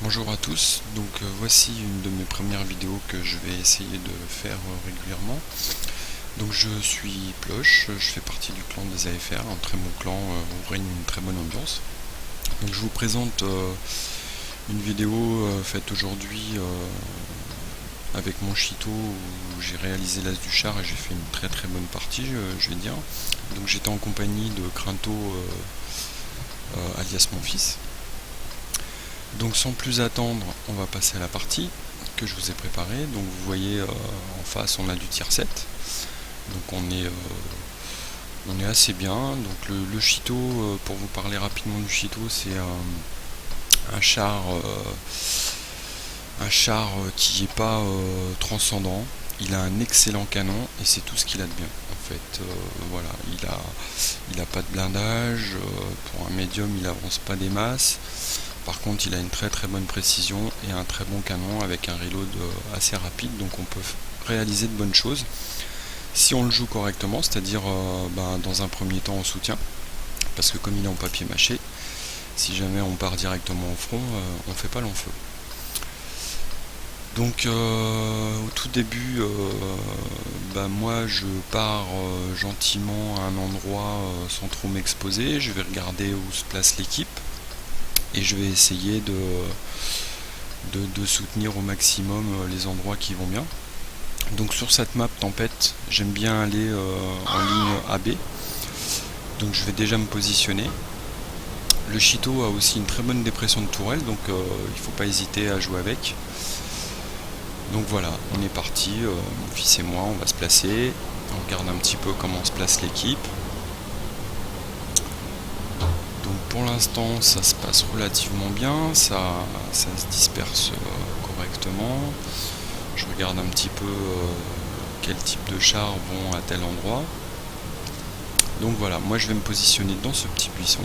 Bonjour à tous, voici une de mes premières vidéos que je vais essayer de faire régulièrement. Donc je suis Ploche, je fais partie du clan des AFR, un très bon clan où règne une très bonne ambiance. Donc je vous présente une vidéo faite aujourd'hui avec mon Chito où j'ai réalisé l'As du char et j'ai fait une très bonne partie, je vais dire. Donc j'étais en compagnie de Crinto alias mon fils. Donc sans plus attendre, on va passer à la partie que je vous ai préparée. Donc vous voyez en face on a du tier 7. Donc on est assez bien. Donc le Chito, pour vous parler rapidement du Chito, c'est un char qui n'est pas transcendant. Il a un excellent canon et c'est tout ce qu'il a de bien. En fait, voilà, il a pas de blindage. Pour un médium, il avance pas des masses. Par contre, il a une très bonne précision et un très bon canon avec un reload assez rapide, donc on peut réaliser de bonnes choses si on le joue correctement, c'est-à-dire dans un premier temps en soutien, parce que comme il est en papier mâché, si jamais on part directement au front, on fait pas long feu. Donc au tout début, moi je pars gentiment à un endroit sans trop m'exposer, je vais regarder où se place l'équipe et je vais essayer de soutenir au maximum les endroits qui vont bien. Donc sur cette map tempête, j'aime bien aller en ligne AB, donc je vais déjà me positionner. Le Chito a aussi une très bonne dépression de tourelle, donc il faut pas hésiter à jouer avec. Donc voilà, on est parti, mon fils et moi, on va se placer, on regarde un petit peu comment se place l'équipe. Donc pour l'instant ça se passe relativement bien, ça se disperse correctement. Je regarde un petit peu quel type de chars vont à tel endroit. Donc voilà, moi je vais me positionner dans ce petit buisson,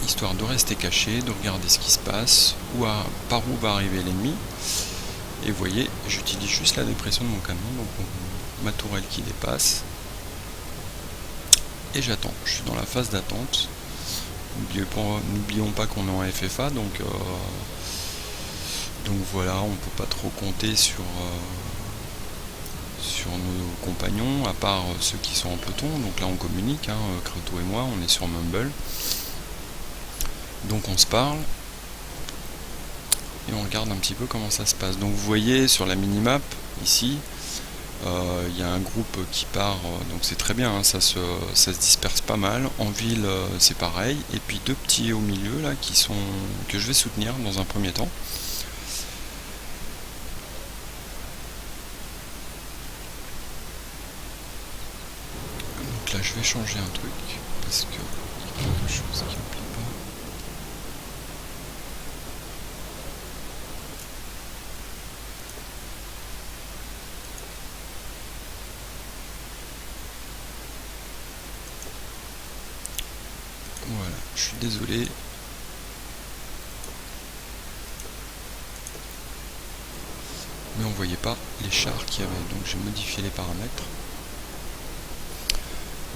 histoire de rester caché, de regarder ce qui se passe, par où va arriver l'ennemi. Et vous voyez, j'utilise juste la dépression de mon canon, donc ma tourelle qui dépasse. Et j'attends, je suis dans la phase d'attente. N'oublions pas qu'on est en FFA, donc voilà, on peut pas trop compter sur nos compagnons, à part ceux qui sont en peloton. Donc là on communique, Crinto et moi, on est sur Mumble. Donc on se parle et on regarde un petit peu comment ça se passe. Donc vous voyez sur la minimap ici, il y a un groupe qui part, donc c'est très bien, ça se disperse pas mal. En ville c'est pareil, et puis deux petits au milieu là que je vais soutenir dans un premier temps. Donc là je vais changer un truc parce que il y a quelque chose qui me plaît pas. Voilà, je suis désolé. Mais on voyait pas les chars qu'il y avait, donc j'ai modifié les paramètres.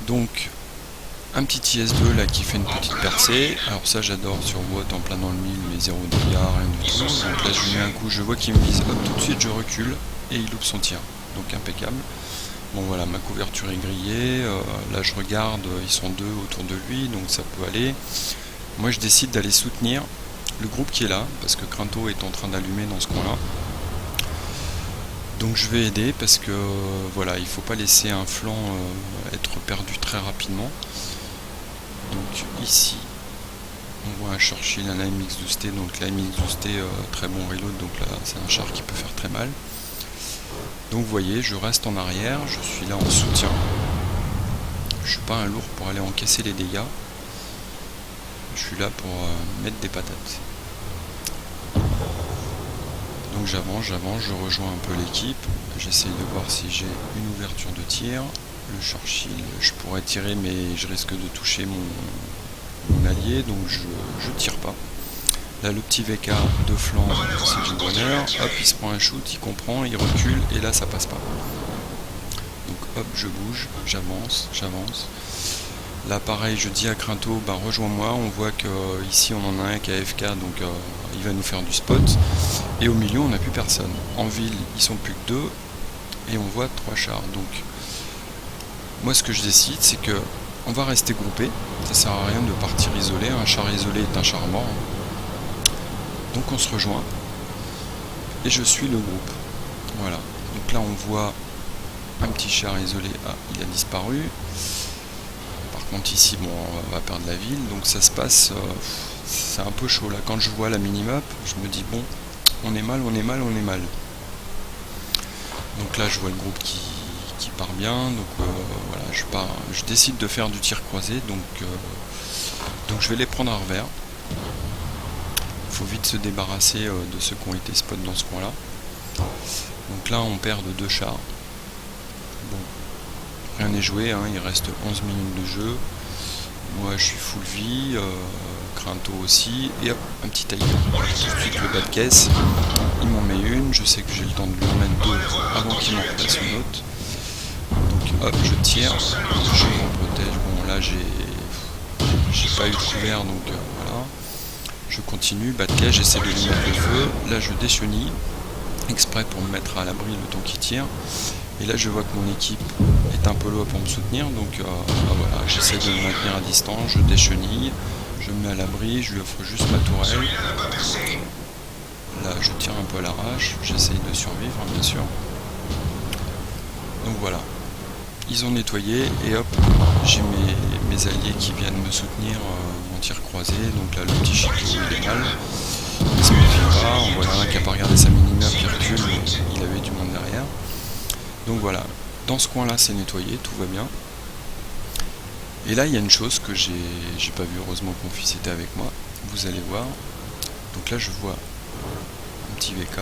Donc un petit IS-2 là qui fait une petite percée. Alors ça j'adore sur Watt en plein dans le mille, mais 0 dégâts, rien du tout. Donc là je lui mets un coup, je vois qu'il me vise, hop, tout de suite je recule et il loupe son tir. Donc impeccable. Bon voilà, ma couverture est grillée, là je regarde, ils sont deux autour de lui, donc ça peut aller. Moi je décide d'aller soutenir le groupe qui est là, parce que Crinto est en train d'allumer dans ce coin là. Donc je vais aider parce que voilà, il faut pas laisser un flanc être perdu très rapidement. Donc ici on voit un Churchill, un AMX-12T, donc l'AMX-12T très bon reload, donc là c'est un char qui peut faire très mal. Donc vous voyez, je reste en arrière, je suis là en soutien. Je suis pas un lourd pour aller encaisser les dégâts. Je suis là pour mettre des patates. Donc j'avance, je rejoins un peu l'équipe. J'essaye de voir si j'ai une ouverture de tir. Le Churchill, je pourrais tirer, mais je risque de toucher mon allié, donc je tire pas. Là le petit VK de flanc, c'est du bonheur. Hop, il se prend un shoot, il comprend, il recule, et là ça passe pas. Donc hop, je bouge, j'avance. Là pareil, je dis à Crinto, rejoins-moi. On voit que ici on en a un qui est AFK, donc il va nous faire du spot. Et au milieu on n'a plus personne. En ville ils sont plus que 2 et on voit 3 chars. Donc moi ce que je décide c'est que on va rester groupé, ça sert à rien de partir isolé, un char isolé est un char mort. Donc on se rejoint et je suis le groupe. Voilà, donc là on voit un petit char isolé, ah il a disparu. Par contre ici bon on va perdre la ville, donc ça se passe, c'est un peu chaud là. Quand je vois la minimap, je me dis bon, on est mal, on est mal, on est mal. Donc là je vois le groupe qui part bien, donc voilà, je décide de faire du tir croisé, donc je vais les prendre à revers. Il faut vite se débarrasser de ceux qui ont été spot dans ce coin là. Donc là on perd de 2 chars. Bon, rien n'est joué, hein, il reste 11 minutes de jeu. Moi je suis full vie, Crinto aussi, et hop, un petit tailleur. Tout de suite le bas de caisse, il m'en met une, je sais que j'ai le temps de lui en mettre 2 avant qu'il m'en repasse une autre. Donc hop, je tire, je m'en protège. Bon là j'ai pas eu de couvert, donc voilà. Je continue, bas de caisse, j'essaie de lui mettre le feu. Là je déchenille, exprès pour me mettre à l'abri le temps qu'il tire. Et là je vois que mon équipe est un peu loin pour me soutenir, donc voilà, j'essaie de me maintenir à distance, je déchenille, je me mets à l'abri, je lui offre juste ma tourelle. Là je tire un peu à l'arrache, j'essaye de survivre bien sûr. Donc voilà, ils ont nettoyé et hop, j'ai mes alliés qui viennent me soutenir en tir croisé. Donc là le petit Chico il est mal, il se méfie pas, on voit un qui n'a pas regardé sa minimap, il recule, mais il avait du monde derrière. Donc voilà, dans ce coin là c'est nettoyé, tout va bien. Et là il y a une chose que j'ai pas vu, heureusement que mon fils était avec moi, vous allez voir. Donc là je vois un petit VK,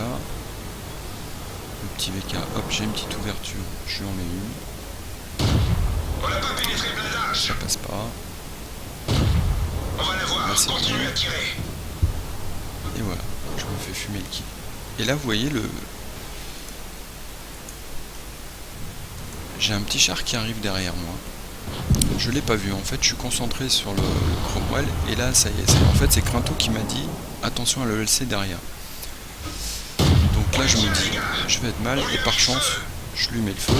le petit VK, hop j'ai une petite ouverture, je lui en mets une. Ça passe pas. Là c'est bon. Et voilà, je me fais fumer le kill. Et là vous voyez j'ai un petit char qui arrive derrière moi. Je l'ai pas vu, en fait je suis concentré sur le Cromwell et là ça y est, en fait c'est Crinto qui m'a dit attention à l'ELC derrière. Donc là je me dis je vais être mal et par chance je lui mets le feu.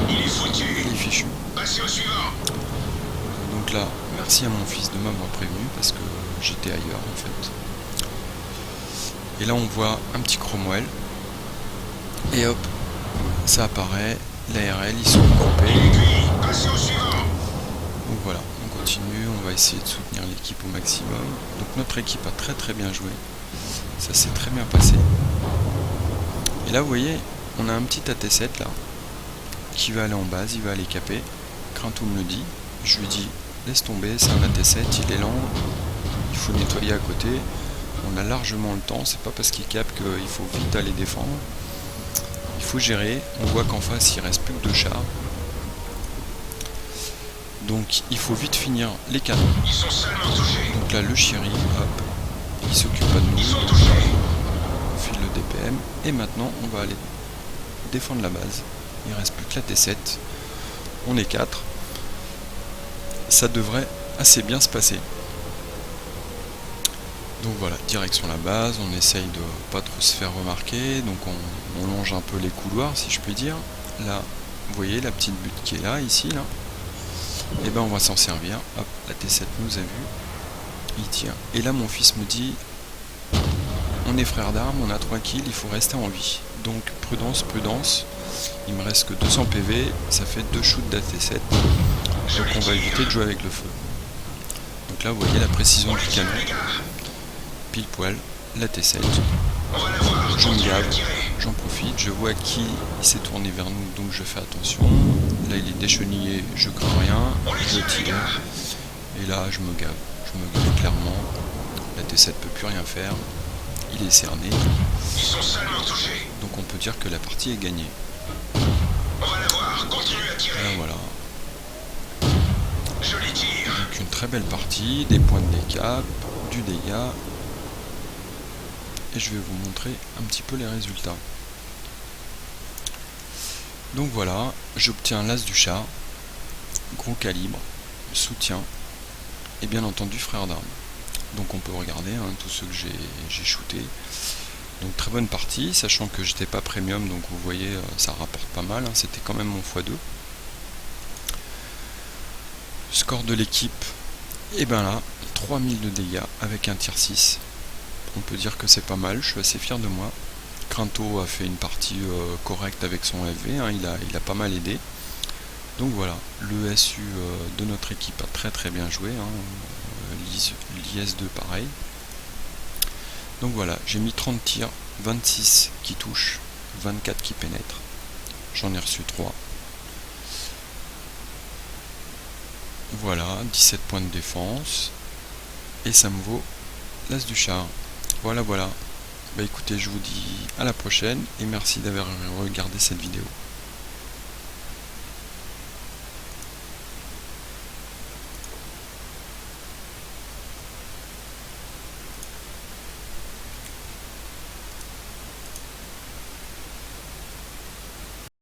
Il est fichu. Donc là merci à mon fils de m'avoir prévenu parce que j'étais ailleurs en fait. Et là on voit un petit Cromwell et hop ça apparaît, l'ARL ils sont regroupés. Donc voilà, on continue, on va essayer de soutenir l'équipe au maximum. Donc notre équipe a très bien joué, ça s'est très bien passé. Et là vous voyez, on a un petit AT7 là, qui va aller en base, il va aller caper. Crinto me le dit, je lui dis laisse tomber, c'est un AT7, il est lent, il faut nettoyer à côté. On a largement le temps, c'est pas parce qu'il capte qu'il faut vite aller défendre. Il faut gérer, on voit qu'en face il reste plus que 2 chars. Donc il faut vite finir les canons. Donc là le chéri, hop, il s'occupe pas de nous, donc on file le DPM. Et maintenant on va aller défendre la base. Il reste plus que la T7. On est 4. Ça devrait assez bien se passer. Donc voilà, direction la base, on essaye de pas trop se faire remarquer, donc on longe un peu les couloirs si je puis dire. Là, vous voyez la petite butte qui est là, ici, là. Et ben on va s'en servir. Hop, la T7 nous a vu, il tire. Et là mon fils me dit, on est frères d'armes, on a 3 kills, il faut rester en vie. Donc prudence, prudence. Il me reste que 200 PV, ça fait 2 shoots d'AT7. Donc on va éviter de jouer avec le feu. Donc là vous voyez la précision du canon. Pile poil, la T7, je me gave, j'en profite, je vois qui il s'est tourné vers nous, donc je fais attention. Là il est déchenillé, je crains rien, je tire, et là je me gave clairement. La T7 peut plus rien faire, il est cerné, donc on peut dire que la partie est gagnée. Là, voilà. Donc une très belle partie, des points de décap, du dégât. Et je vais vous montrer un petit peu les résultats. Donc voilà, j'obtiens l'as du chat, gros calibre, soutien et bien entendu frère d'armes. Donc on peut regarder tous ceux que j'ai shooté. Donc très bonne partie, sachant que j'étais pas premium, donc vous voyez ça rapporte pas mal, c'était quand même mon x2. Score de l'équipe, et ben là, 3000 de dégâts avec un tier 6. On peut dire que c'est pas mal, je suis assez fier de moi. Crinto a fait une partie correcte avec son FV, il a pas mal aidé. Donc voilà, le SU de notre équipe a très bien joué, l'IS2 pareil. Donc voilà, j'ai mis 30 tirs, 26 qui touchent, 24 qui pénètrent. J'en ai reçu 3. Voilà, 17 points de défense. Et ça me vaut l'as du char. Voilà. Bah écoutez, je vous dis à la prochaine et merci d'avoir regardé cette vidéo.